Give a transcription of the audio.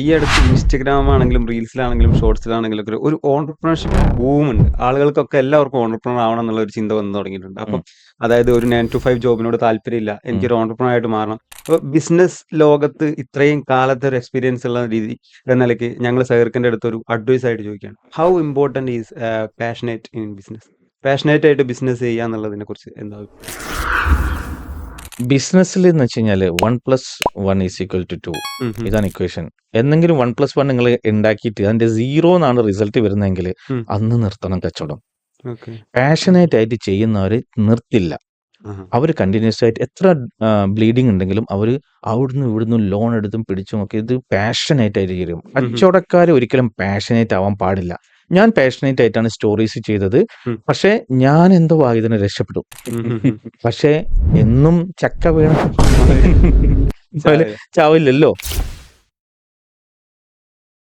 ഈ അടുത്ത് ഇൻസ്റ്റഗ്രാം ആണെങ്കിലും റീൽസിലാണെങ്കിലും ഷോർട്സിലാണെങ്കിലും ഒക്കെ ഒരു ഓണ്ടർപ്രണർഷിപ്പ് ബൂമുണ്ട്. ആളുകൾക്കൊക്കെ എല്ലാവർക്കും ഓണ്ടർപ്രണർ ആവണം എന്നുള്ള ഒരു ചിന്ത വന്നു തുടങ്ങിയിട്ടുണ്ട്. അപ്പം അതായത് ഒരു 9 to 5 ജോബിനോട് താല്പര്യമില്ല, എനിക്കൊരു ഓണ്ടർപ്രണർ ആയിട്ട് മാറണം. അപ്പോൾ ബിസിനസ് ലോകത്ത് ഇത്രയും കാലത്തെ ഒരു എക്സ്പീരിയൻസ് ഉള്ള രീതി എന്ന നിലയ്ക്ക് ഞങ്ങൾ സഹീർക്കിന്റെ അടുത്ത് ഒരു അഡ്വൈസ് ആയിട്ട് ചോദിക്കുകയാണ്. How important is passionate in business? Passionate ആയിട്ട് ബിസിനസ് ചെയ്യുക എന്നുള്ളതിനെ കുറിച്ച് എന്താ? ബിസിനസ്സിൽ എന്ന് വെച്ച് കഴിഞ്ഞാൽ 1+1=2 ഇതാണ് ഇക്വേഷൻ. എന്തെങ്കിലും 1+1 നിങ്ങൾ ഉണ്ടാക്കിയിട്ട് അതിന്റെ 0 എന്നാണ് റിസൾട്ട് വരുന്നതെങ്കിൽ അന്ന് നിർത്തണം കച്ചവടം. പാഷനേറ്റ് ആയിട്ട് ചെയ്യുന്നവര് നിർത്തില്ല. അവർ കണ്ടിന്യൂസ് ആയിട്ട് എത്ര ബ്ലീഡിങ് ഉണ്ടെങ്കിലും അവർ അവിടുന്ന് ഇവിടുന്ന് ലോൺ എടുത്തും പിടിച്ചും ഒക്കെ ഇത് പാഷനേറ്റ് ആയിട്ട് ചെയ്യും. കച്ചവടക്കാർ ഒരിക്കലും പാഷനേറ്റ് ആവാൻ പാടില്ല. ഞാൻ പാഷനേറ്റ് ആയിട്ടാണ് സ്റ്റോറീസ് ചെയ്തത്. പക്ഷെ ഞാൻ എന്തോ ഇതിനെ രക്ഷപ്പെട്ടു. പക്ഷെ എന്നും ചക്ക വീണ ചാവില്ലല്ലോ.